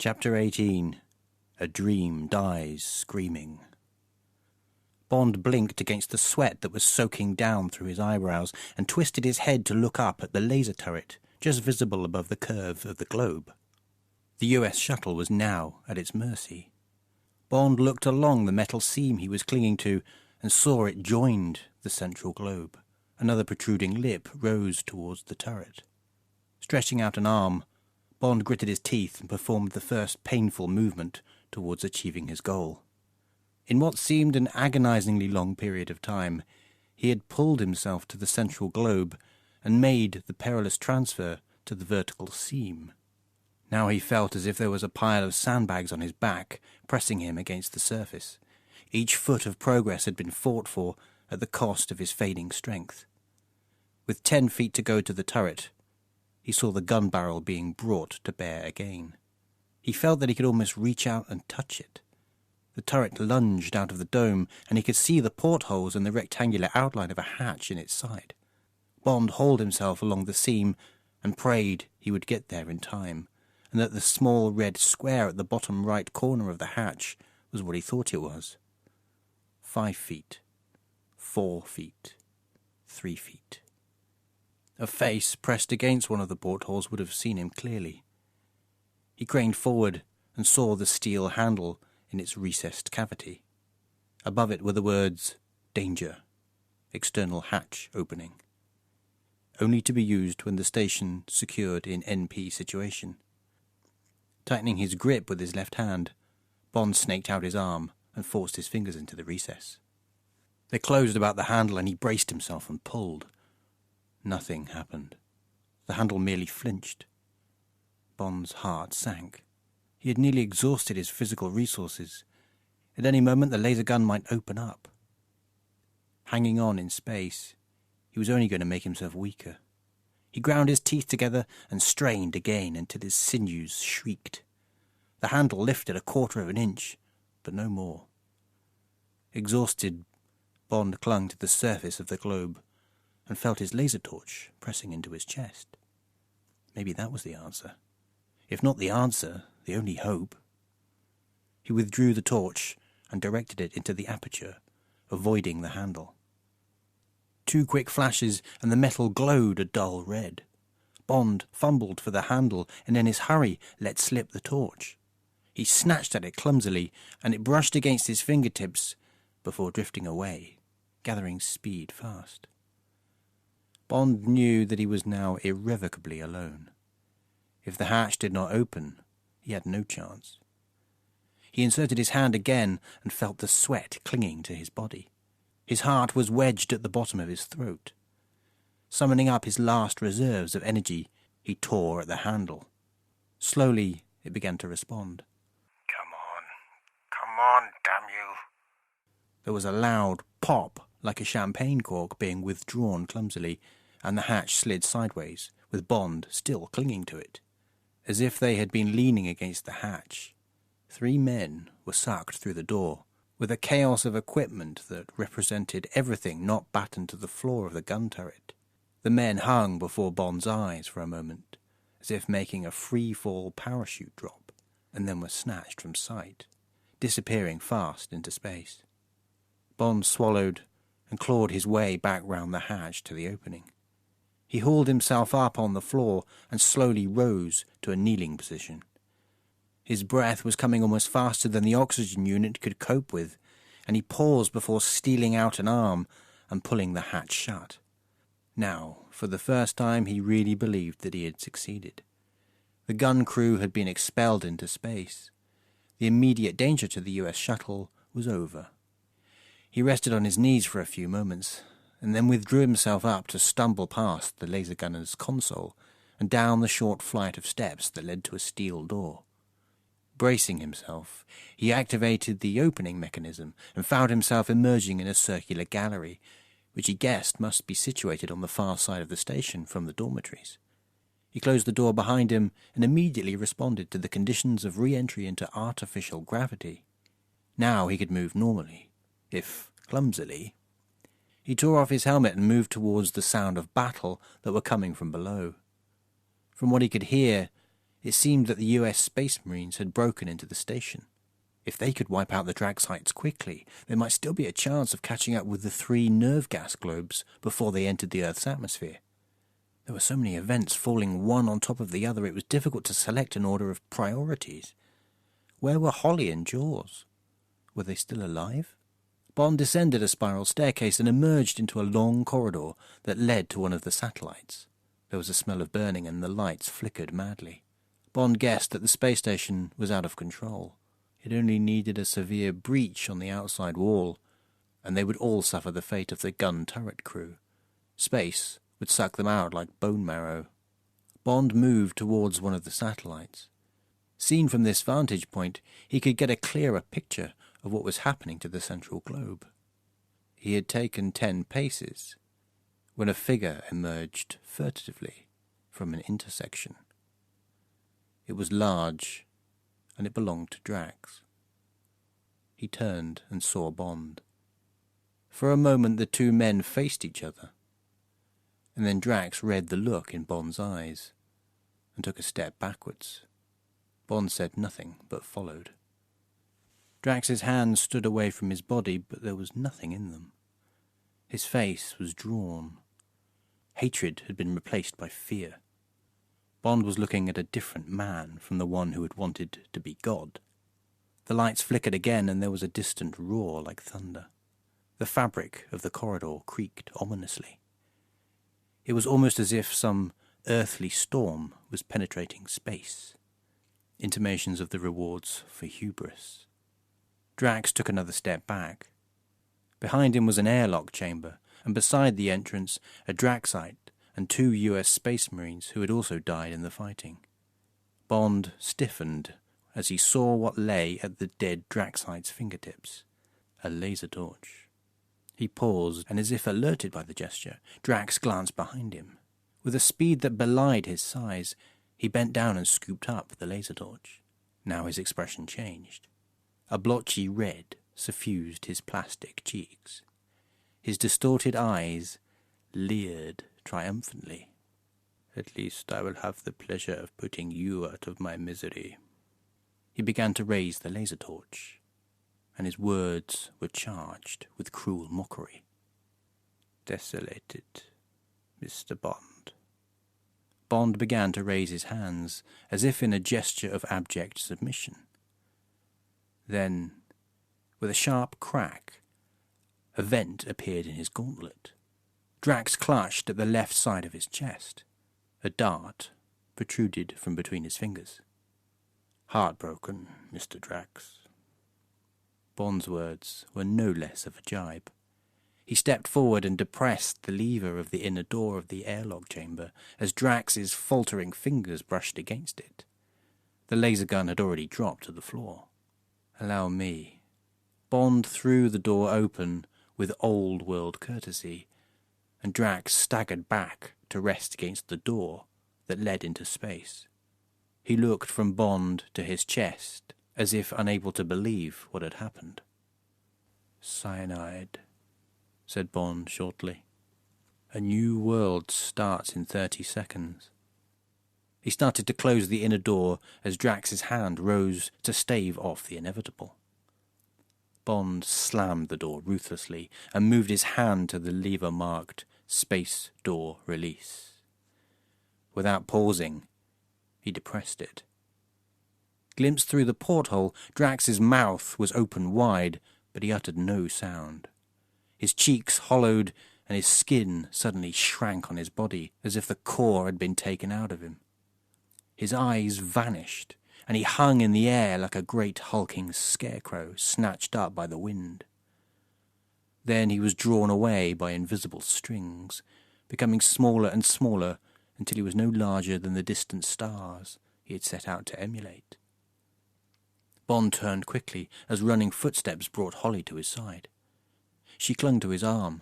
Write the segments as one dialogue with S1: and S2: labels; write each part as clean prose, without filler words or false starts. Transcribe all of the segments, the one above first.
S1: Chapter 18. A Dream Dies Screaming. Bond blinked against the sweat that was soaking down through his eyebrows and twisted his head to look up at the laser turret, just visible above the curve of the globe. The US shuttle was now at its mercy. Bond looked along the metal seam he was clinging to and saw it joined the central globe. Another protruding lip rose towards the turret. Stretching out an arm, Bond gritted his teeth and performed the first painful movement towards achieving his goal. In what seemed an agonizingly long period of time, he had pulled himself to the central globe and made the perilous transfer to the vertical seam. Now he felt as if there was a pile of sandbags on his back, pressing him against the surface. Each foot of progress had been fought for at the cost of his fading strength. With 10 feet to go to the turret, he saw the gun barrel being brought to bear again. He felt that he could almost reach out and touch it. The turret lunged out of the dome, and he could see the portholes and the rectangular outline of a hatch in its side. Bond hauled himself along the seam and prayed he would get there in time, and that the small red square at the bottom right corner of the hatch was what he thought it was. 5 feet, 4 feet, 3 feet. A face pressed against one of the portholes would have seen him clearly. He craned forward and saw the steel handle in its recessed cavity. Above it were the words, "Danger. External hatch opening. Only to be used when the station secured in NP situation." Tightening his grip with his left hand, Bond snaked out his arm and forced his fingers into the recess. They closed about the handle and he braced himself and pulled. Nothing happened. The handle merely flinched. Bond's heart sank. He had nearly exhausted his physical resources. At any moment the laser gun might open up. Hanging on in space, he was only going to make himself weaker. He ground his teeth together and strained again until his sinews shrieked. The handle lifted 1/4 of an inch, but no more. Exhausted, Bond clung to the surface of the globe and felt his laser torch pressing into his chest. Maybe that was the answer. If not the answer, the only hope. He withdrew the torch and directed it into the aperture, avoiding the handle. 2 quick flashes and the metal glowed a dull red. Bond fumbled for the handle and in his hurry let slip the torch. He snatched at it clumsily and it brushed against his fingertips before drifting away, gathering speed fast. Bond knew that he was now irrevocably alone. If the hatch did not open, he had no chance. He inserted his hand again and felt the sweat clinging to his body. His heart was wedged at the bottom of his throat. Summoning up his last reserves of energy, he tore at the handle. Slowly, it began to respond.
S2: Come on, damn you.
S1: There was a loud pop, like a champagne cork being withdrawn clumsily, and the hatch slid sideways, with Bond still clinging to it. As if they had been leaning against the hatch, 3 men were sucked through the door, with a chaos of equipment that represented everything not battened to the floor of the gun turret. The men hung before Bond's eyes for a moment, as if making a free-fall parachute drop, and then were snatched from sight, disappearing fast into space. Bond swallowed and clawed his way back round the hatch to the opening. He hauled himself up on the floor and slowly rose to a kneeling position. His breath was coming almost faster than the oxygen unit could cope with, and he paused before stealing out an arm and pulling the hatch shut. Now, for the first time, he really believed that he had succeeded. The gun crew had been expelled into space. The immediate danger to the US shuttle was over. He rested on his knees for a few moments, and then withdrew himself up to stumble past the laser gunner's console and down the short flight of steps that led to a steel door. Bracing himself, he activated the opening mechanism and found himself emerging in a circular gallery, which he guessed must be situated on the far side of the station from the dormitories. He closed the door behind him and immediately responded to the conditions of re-entry into artificial gravity. Now he could move normally, if clumsily. He tore off his helmet and moved towards the sound of battle that were coming from below. From what he could hear, It seemed that the US Space Marines had broken into the station. If they could wipe out the drag sites quickly, there might still be a chance of catching up with the 3 nerve gas globes before they entered the Earth's atmosphere. There were so many events falling one on top of the other, it was difficult to select an order of priorities. Where were Holly and Jaws? Were they still alive? Bond descended a spiral staircase and emerged into a long corridor that led to one of the satellites. There was a smell of burning and the lights flickered madly. Bond guessed that the space station was out of control. It only needed a severe breach on the outside wall, and they would all suffer the fate of the gun turret crew. Space would suck them out like bone marrow. Bond moved towards one of the satellites. Seen from this vantage point, he could get a clearer picture of what was happening to the central globe. He had taken 10 paces when a figure emerged furtively from an intersection. It was large, and it belonged to Drax. He turned and saw Bond. For a moment the 2 men faced each other, and then Drax read the look in Bond's eyes and took a step backwards. Bond said nothing, but followed. Drax's hands stood away from his body, but there was nothing in them. His face was drawn. Hatred had been replaced by fear. Bond was looking at a different man from the one who had wanted to be God. The lights flickered again, and there was a distant roar like thunder. The fabric of the corridor creaked ominously. It was almost as if some earthly storm was penetrating space. Intimations of the rewards for hubris. Drax took another step back. Behind him was an airlock chamber, and beside the entrance a Draxite and 2 US Space Marines who had also died in the fighting. Bond stiffened as he saw what lay at the dead Draxite's fingertips, a laser torch. He paused, and as if alerted by the gesture, Drax glanced behind him. With a speed that belied his size, he bent down and scooped up the laser torch. Now his expression changed. A blotchy red suffused his plastic cheeks. His distorted eyes leered triumphantly. "At least I will have the pleasure of putting you out of my misery." He began to raise the laser torch, and his words were charged with cruel mockery. "Desolated, Mr. Bond." Bond began to raise his hands, as if in a gesture of abject submission. Then, with a sharp crack, a vent appeared in his gauntlet. Drax clutched at the left side of his chest. A dart protruded from between his fingers. "Heartbroken, Mr. Drax." Bond's words were no less of a jibe. He stepped forward and depressed the lever of the inner door of the airlock chamber as Drax's faltering fingers brushed against it. The laser gun had already dropped to the floor. "Allow me." Bond threw the door open with old-world courtesy, and Drax staggered back to rest against the door that led into space. He looked from Bond to his chest, as if unable to believe what had happened. "Cyanide," said Bond shortly. "A new world starts in 30 seconds. He started to close the inner door as Drax's hand rose to stave off the inevitable. Bond slammed the door ruthlessly and moved his hand to the lever marked Space Door Release. Without pausing, he depressed it. Glimpsed through the porthole, Drax's mouth was open wide, but he uttered no sound. His cheeks hollowed, and his skin suddenly shrank on his body, as if the core had been taken out of him. His eyes vanished, and he hung in the air like a great hulking scarecrow snatched up by the wind. Then he was drawn away by invisible strings, becoming smaller and smaller until he was no larger than the distant stars he had set out to emulate. Bond turned quickly as running footsteps brought Holly to his side. She clung to his arm.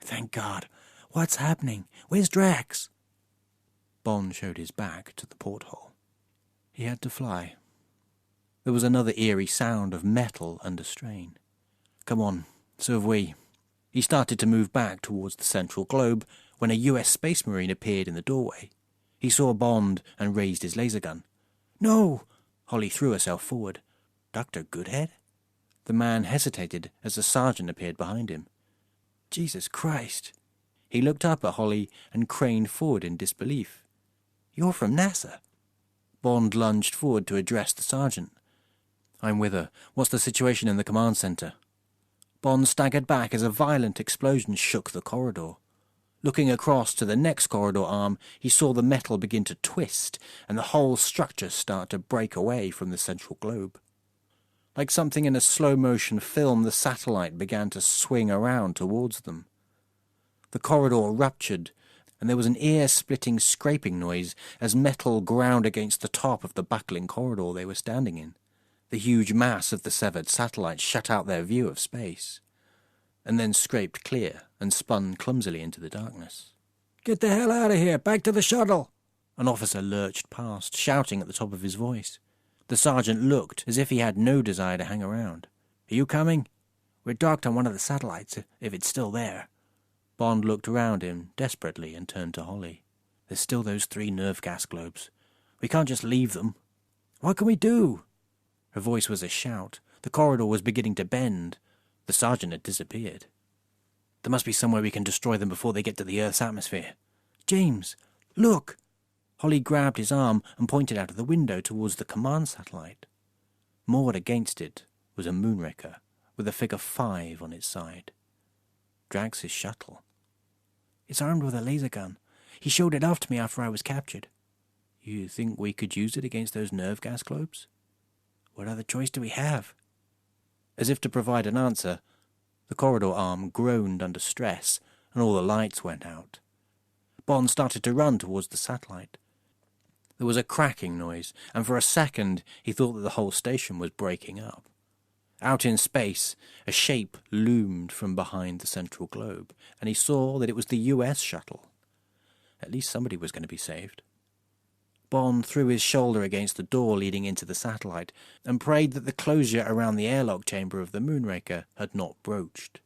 S1: "Thank God! What's happening? Where's Drax?" Bond showed his back to the porthole. He had to fly. There was another eerie sound of metal under strain. "Come on, so have we." He started to move back towards the central globe when a US Space Marine appeared in the doorway. He saw Bond and raised his laser gun. "No!" Holly threw herself forward. "Dr. Goodhead?" The man hesitated as the sergeant appeared behind him. "Jesus Christ!" He looked up at Holly and craned forward in disbelief. "You're from NASA?" Bond lunged forward to address the sergeant. "I'm with her. What's the situation in the command center?" Bond staggered back as a violent explosion shook the corridor. Looking across to the next corridor arm, he saw the metal begin to twist and the whole structure start to break away from the central globe. Like something in a slow-motion film, the satellite began to swing around towards them. The corridor ruptured, and there was an ear-splitting scraping noise as metal ground against the top of the buckling corridor they were standing in. The huge mass of the severed satellite shut out their view of space, and then scraped clear and spun clumsily into the darkness. "Get the hell out of here! Back to the shuttle!" An officer lurched past, shouting at the top of his voice. The sergeant looked as if he had no desire to hang around. "Are you coming? We're docked on one of the satellites, if it's still there." Bond looked around him desperately and turned to Holly. "There's still those 3 nerve gas globes. We can't just leave them." "What can we do?" Her voice was a shout. The corridor was beginning to bend. The sergeant had disappeared. "There must be somewhere we can destroy them before they get to the Earth's atmosphere." "James, look!" Holly grabbed his arm and pointed out of the window towards the command satellite. Moored against it was a Moonraker with a figure 5 on its side. Drax's shuttle. "It's armed with a laser gun. He showed it off to me after I was captured." "You think we could use it against those nerve gas globes?" "What other choice do we have?" As if to provide an answer, the corridor arm groaned under stress, and all the lights went out. Bond started to run towards the satellite. There was a cracking noise, and for a second he thought that the whole station was breaking up. Out in space, a shape loomed from behind the central globe, and he saw that it was the US shuttle. At least somebody was going to be saved. Bond threw his shoulder against the door leading into the satellite and prayed that the closure around the airlock chamber of the Moonraker had not broached.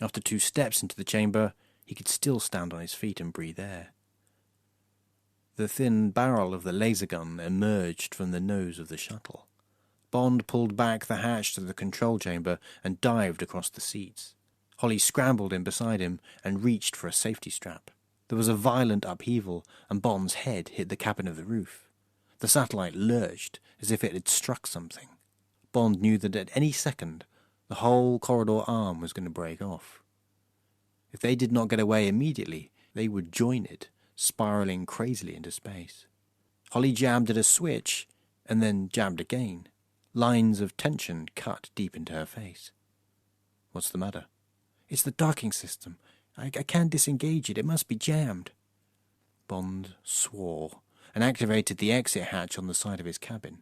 S1: After 2 steps into the chamber, he could still stand on his feet and breathe air. The thin barrel of the laser gun emerged from the nose of the shuttle. Bond pulled back the hatch to the control chamber and dived across the seats. Holly scrambled in beside him and reached for a safety strap. There was a violent upheaval, and Bond's head hit the cabin of the roof. The satellite lurched as if it had struck something. Bond knew that at any second, the whole corridor arm was going to break off. If they did not get away immediately, they would join it, spiraling crazily into space. Holly jabbed at a switch, and then jabbed again. Lines of tension cut deep into her face. "What's the matter?" "It's the docking system. I can't disengage it. It must be jammed." Bond swore and activated the exit hatch on the side of his cabin.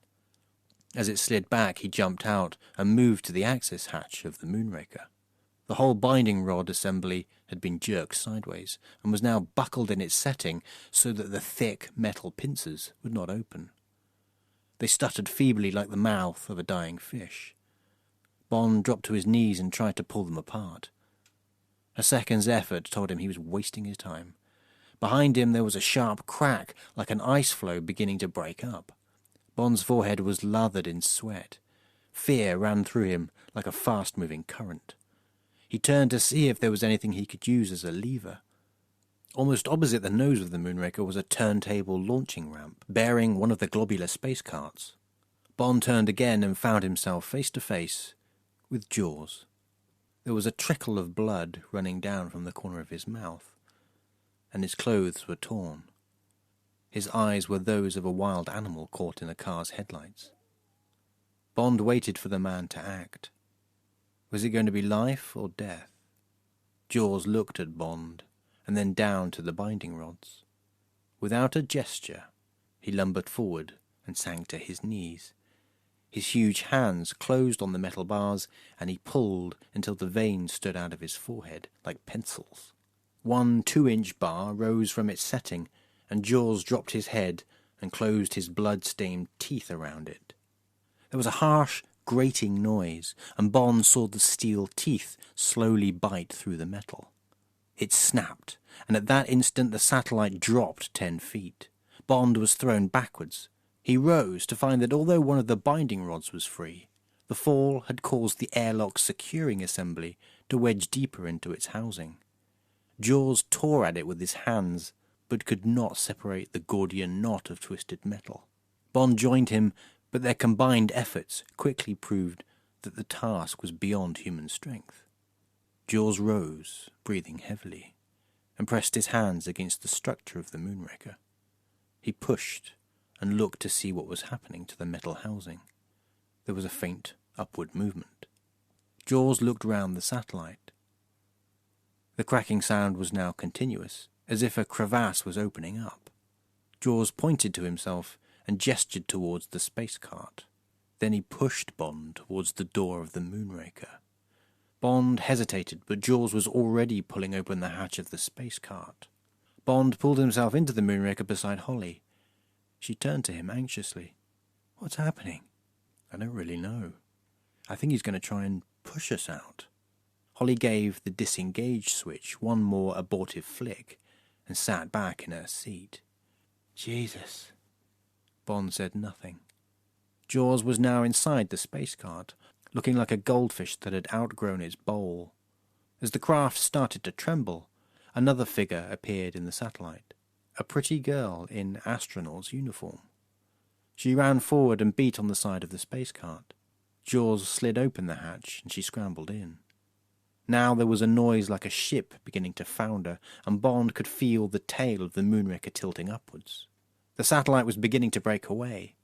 S1: As it slid back, he jumped out and moved to the access hatch of the Moonraker. The whole binding rod assembly had been jerked sideways and was now buckled in its setting so that the thick metal pincers would not open. They stuttered feebly like the mouth of a dying fish. Bond dropped to his knees and tried to pull them apart. A second's effort told him he was wasting his time. Behind him there was a sharp crack, like an ice floe beginning to break up. Bond's forehead was lathered in sweat. Fear ran through him like a fast-moving current. He turned to see if there was anything he could use as a lever. Almost opposite the nose of the Moonraker was a turntable launching ramp, bearing one of the globular space carts. Bond turned again and found himself face to face with Jaws. There was a trickle of blood running down from the corner of his mouth, and his clothes were torn. His eyes were those of a wild animal caught in a car's headlights. Bond waited for the man to act. Was it going to be life or death? Jaws looked at Bond, and then down to the binding rods. Without a gesture, he lumbered forward and sank to his knees. His huge hands closed on the metal bars, and he pulled until the veins stood out of his forehead like pencils. One 2-inch bar rose from its setting, and Jaws dropped his head and closed his blood-stained teeth around it. There was a harsh, grating noise, and Bond saw the steel teeth slowly bite through the metal. It snapped, and at that instant the satellite dropped 10 feet. Bond was thrown backwards. He rose to find that although one of the binding rods was free, the fall had caused the airlock securing assembly to wedge deeper into its housing. Jaws tore at it with his hands, but could not separate the Gordian knot of twisted metal. Bond joined him, but their combined efforts quickly proved that the task was beyond human strength. Jaws rose, breathing heavily, and pressed his hands against the structure of the Moonraker. He pushed and looked to see what was happening to the metal housing. There was a faint upward movement. Jaws looked round the satellite. The cracking sound was now continuous, as if a crevasse was opening up. Jaws pointed to himself and gestured towards the space cart. Then he pushed Bond towards the door of the Moonraker. Bond hesitated, but Jaws was already pulling open the hatch of the space cart. Bond pulled himself into the Moonraker beside Holly. She turned to him anxiously. "What's happening?" "I don't really know. I think he's going to try and push us out." Holly gave the disengage switch one more abortive flick and sat back in her seat. "Jesus." Bond said nothing. Jaws was now inside the space cart, looking like a goldfish that had outgrown its bowl. As the craft started to tremble, another figure appeared in the satellite, a pretty girl in astronaut's uniform. She ran forward and beat on the side of the space cart. Jaws slid open the hatch and she scrambled in. Now there was a noise like a ship beginning to founder, and Bond could feel the tail of the Moonraker tilting upwards. The satellite was beginning to break away,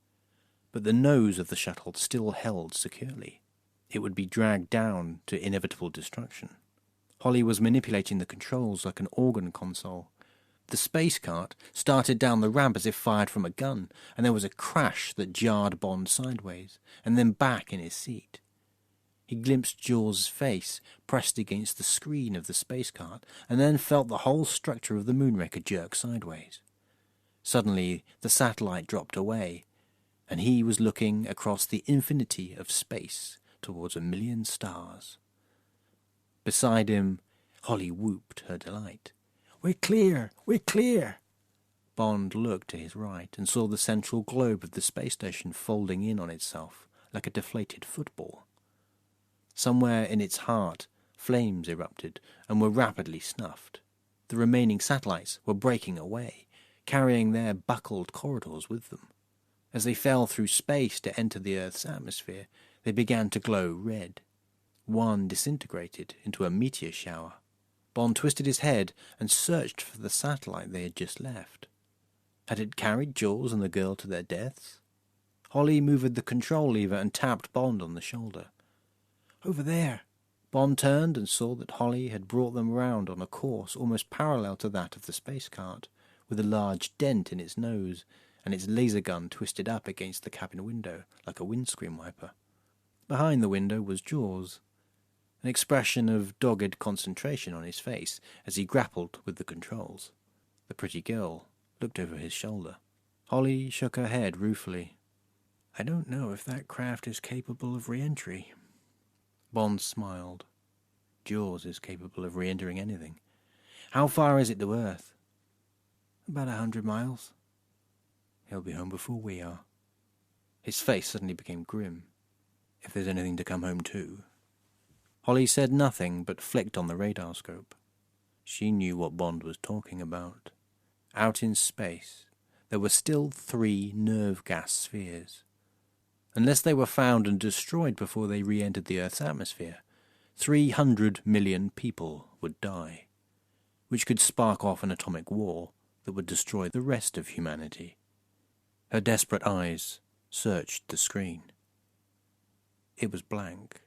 S1: but the nose of the shuttle still held securely. It would be dragged down to inevitable destruction. Holly was manipulating the controls like an organ console. The space cart started down the ramp as if fired from a gun, and there was a crash that jarred Bond sideways, and then back in his seat. He glimpsed Jaws' face pressed against the screen of the space cart, and then felt the whole structure of the Moonraker jerk sideways. Suddenly the satellite dropped away, and he was looking across the infinity of space towards 1,000,000 stars. Beside him, Holly whooped her delight. "We're clear! We're clear!" Bond looked to his right and saw the central globe of the space station folding in on itself like a deflated football. Somewhere in its heart, flames erupted and were rapidly snuffed. The remaining satellites were breaking away, carrying their buckled corridors with them. As they fell through space to enter the Earth's atmosphere, they began to glow red. One disintegrated into a meteor shower. Bond twisted his head and searched for the satellite they had just left. Had it carried Jaws and the girl to their deaths? Holly moved the control lever and tapped Bond on the shoulder. "Over there." Bond turned and saw that Holly had brought them round on a course almost parallel to that of the space cart, with a large dent in its nose and its laser gun twisted up against the cabin window like a windscreen wiper. Behind the window was Jaws, an expression of dogged concentration on his face as he grappled with the controls. The pretty girl looked over his shoulder. Holly shook her head ruefully. "I don't know if that craft is capable of re-entry." Bond smiled. Jaws is capable of re-entering anything. "How far is it to Earth?" "About 100 miles. "He'll be home before we are." His face suddenly became grim. "If there's anything to come home to." Holly said nothing but flicked on the radar scope. She knew what Bond was talking about. Out in space, there were still 3 nerve gas spheres. Unless they were found and destroyed before they re-entered the Earth's atmosphere, 300 million people would die, which could spark off an atomic war that would destroy the rest of humanity. Her desperate eyes searched the screen. It was blank.